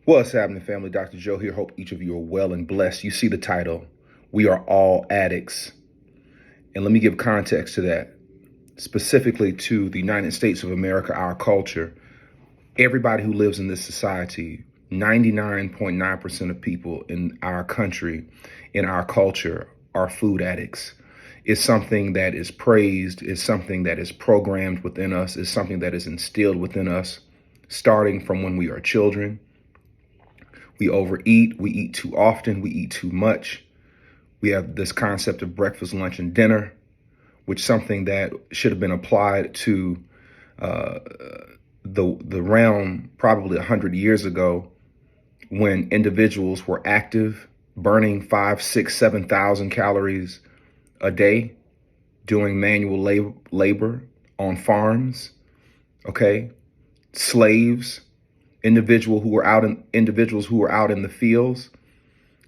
What's happening, family? Dr. Joe here. Hope each of you are well and blessed. You see the title. We are all addicts. And let me give context to that, specifically to the United States of America, our culture. Everybody who lives in this society, 99.9% of people in our country, in our culture, are food addicts. It's something that is praised, it's something that is programmed within us, it's something that is instilled within us, starting from when we are children. We overeat, we eat too often, we eat too much. We have this concept of breakfast, lunch, and dinner, which is something that should have been applied to the realm probably 100 years ago, when individuals were active, burning 5, 6, 7,000 calories a day, doing manual labor on farms, okay? Slaves, individuals who were out in the fields.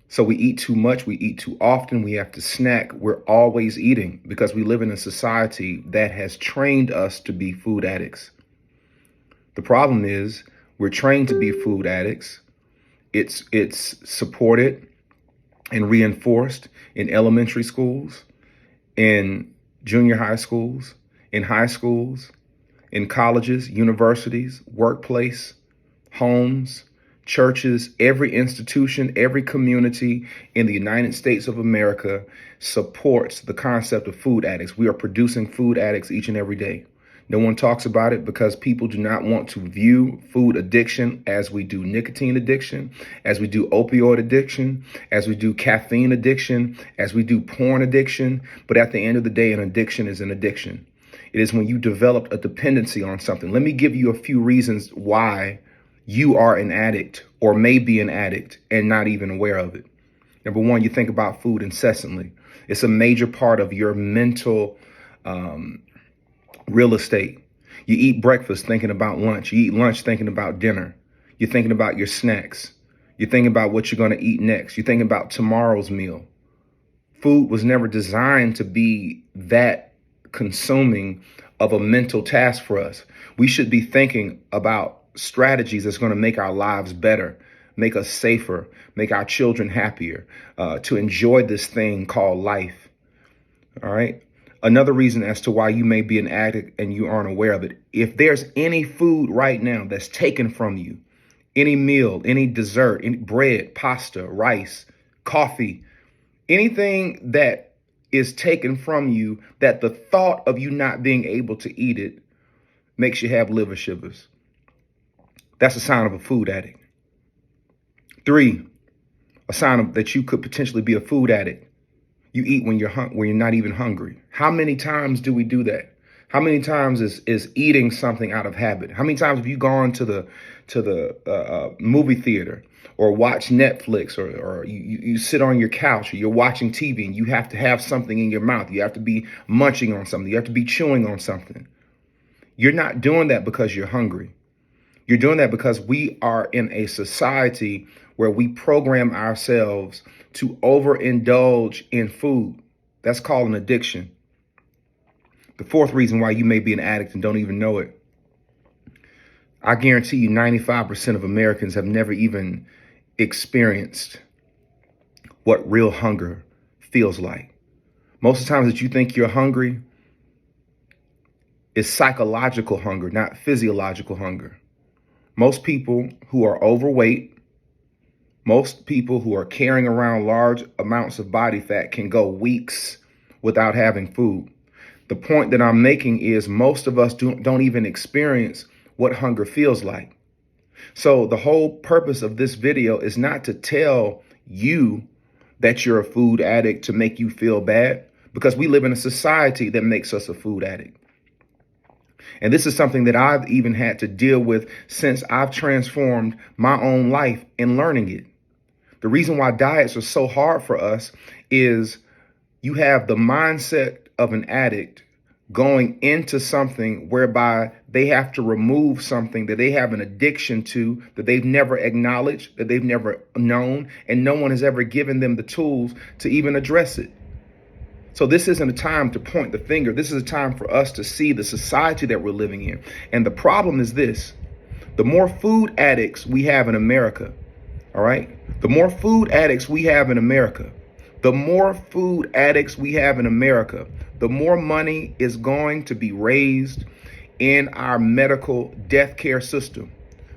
So we eat too much, we eat too often, we have to snack. We're always eating because we live in a society that has trained us to be food addicts. The problem is we're trained to be food addicts. It's supported and reinforced in elementary schools, in junior high schools, in high schools, in colleges, universities, workplace, homes, churches. Every institution, every community in the United States of America supports the concept of food addicts. We are producing food addicts each and every day. No one talks about it because people do not want to view food addiction as we do nicotine addiction, as we do opioid addiction, as we do caffeine addiction, as we do porn addiction. But at the end of the day, an addiction is an addiction. It is when you develop a dependency on something. Let me give you a few reasons why you are an addict or may be an addict and not even aware of it. Number one, you think about food incessantly. It's a major part of your mental real estate. You eat breakfast thinking about lunch. You eat lunch thinking about dinner. You're thinking about your snacks. You're thinking about what you're going to eat next. You're thinking about tomorrow's meal. Food was never designed to be that consuming of a mental task for us. We should be thinking about strategies that's going to make our lives better, make us safer, make our children happier, to enjoy this thing called life. All right. Another reason as to why you may be an addict and you aren't aware of it. If there's any food right now that's taken from you, any meal, any dessert, any bread, pasta, rice, coffee, anything that is taken from you, that the thought of you not being able to eat it makes you have liver shivers, that's a sign of a food addict. 3, a sign of that you could potentially be a food addict. You eat when you're not even hungry. How many times do we do that? How many times is eating something out of habit? How many times have you gone to the movie theater or watch Netflix, or you sit on your couch or you're watching TV and you have to have something in your mouth. You have to be munching on something. You have to be chewing on something. You're not doing that because you're hungry. You're doing that because we are in a society where we program ourselves to overindulge in food. That's called an addiction. The 4th reason why you may be an addict and don't even know it. I guarantee you 95% of Americans have never even experienced what real hunger feels like. Most of the times that you think you're hungry is psychological hunger, not physiological hunger. Most people who are overweight, most people who are carrying around large amounts of body fat can go weeks without having food. The point that I'm making is most of us don't even experience what hunger feels like. So the whole purpose of this video is not to tell you that you're a food addict to make you feel bad, because we live in a society that makes us a food addict. And this is something that I've even had to deal with since I've transformed my own life in learning it. The reason why diets are so hard for us is you have the mindset of an addict going into something whereby they have to remove something that they have an addiction to, that they've never acknowledged, that they've never known, and no one has ever given them the tools to even address it. So this isn't a time to point the finger. This is a time for us to see the society that we're living in. And the problem is this: the more food addicts we have in America, All right. The more food addicts we have in America, the more food addicts we have in America, the more money is going to be raised in our medical death care system.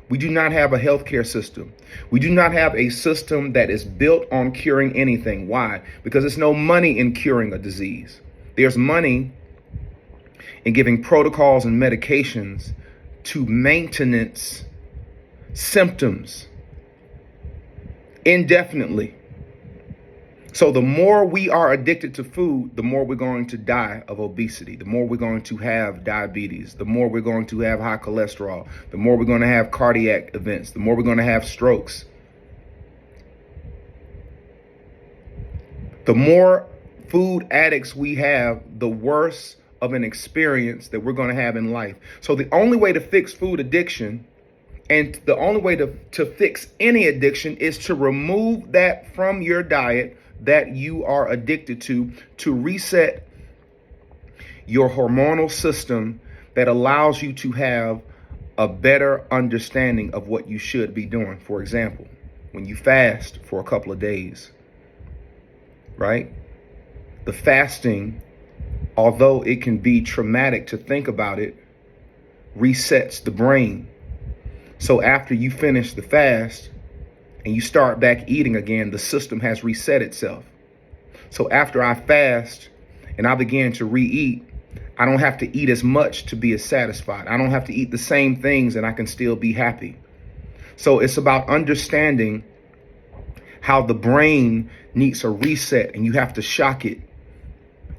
We do not have a healthcare system. We do not have a system that is built on curing anything. Why? Because there's no money in curing a disease. There's money in giving protocols and medications to maintenance symptoms indefinitely. So the more we are addicted to food, the more we're going to die of obesity, the more we're going to have diabetes, the more we're going to have high cholesterol, the more we're going to have cardiac events, the more we're going to have strokes. The more food addicts we have, the worse of an experience that we're going to have in life. So the only way to fix food addiction, and the only way to fix any addiction, is to remove that from your diet that you are addicted to reset your hormonal system that allows you to have a better understanding of what you should be doing. For example, when you fast for a couple of days, right? The fasting, although it can be traumatic to think about it, resets the brain. So after you finish the fast and you start back eating again, the system has reset itself. So after I fast and I begin to re-eat, I don't have to eat as much to be as satisfied. I don't have to eat the same things and I can still be happy. So it's about understanding how the brain needs a reset and you have to shock it.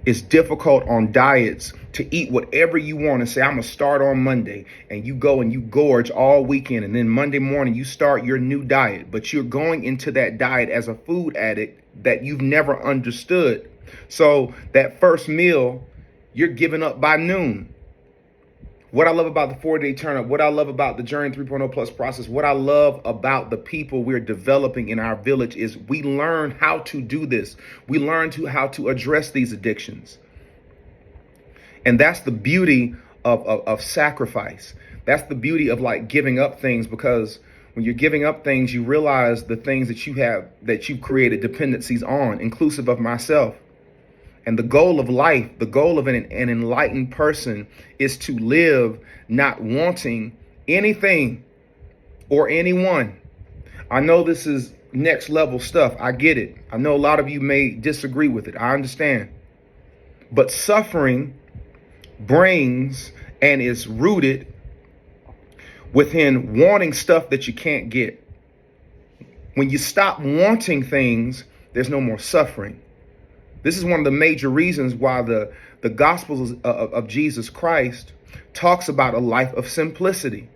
It's difficult on diets to eat whatever you want and say, I'm going to start on Monday, and you go and you gorge all weekend. And then Monday morning, you start your new diet, but you're going into that diet as a food addict that you've never understood. So that first meal, you're giving up by noon. What I love about the 40-day turn up, what I love about the Journey 3.0 Plus process, what I love about the people we're developing in our village is we learn how to do this. We learn how to address these addictions. And that's the beauty of sacrifice. That's the beauty of like giving up things, because when you're giving up things, you realize the things that you have, that you've created dependencies on, inclusive of myself. And the goal of life, the goal of an enlightened person, is to live not wanting anything or anyone. I know this is next level stuff. I get it. I know a lot of you may disagree with it. I understand. But suffering brings and is rooted within wanting stuff that you can't get. When you stop wanting things, there's no more suffering. This is one of the major reasons why the Gospels of Jesus Christ talks about a life of simplicity.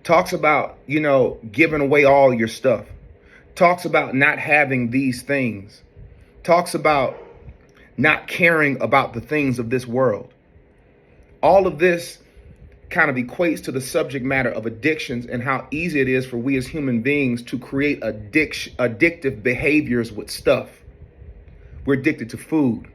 Talks about, giving away all your stuff. Talks about not having these things. Talks about not caring about the things of this world. All of this kind of equates to the subject matter of addictions and how easy it is for we as human beings to create addictive behaviors with stuff. We're addicted to food.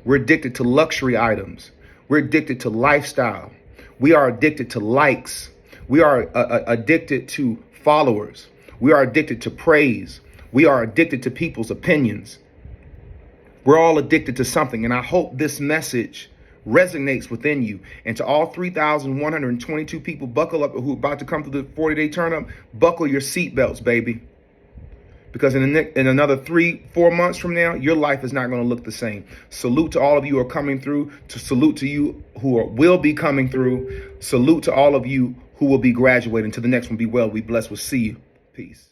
We're addicted to luxury items. We're addicted to lifestyle. We are addicted to likes. We are addicted to followers. We are addicted to praise. We are addicted to people's opinions. We're all addicted to something. And I hope this message resonates within you. And to all 3,122 people buckle up who are about to come through the 40-day turn up, buckle your seatbelts, baby. Because in another 3-4 months from now, your life is not going to look the same. Salute to all of you who are coming through. To salute to you who will be coming through. Salute to all of you who will be graduating. To the next one, be well, be blessed. We'll see you. Peace.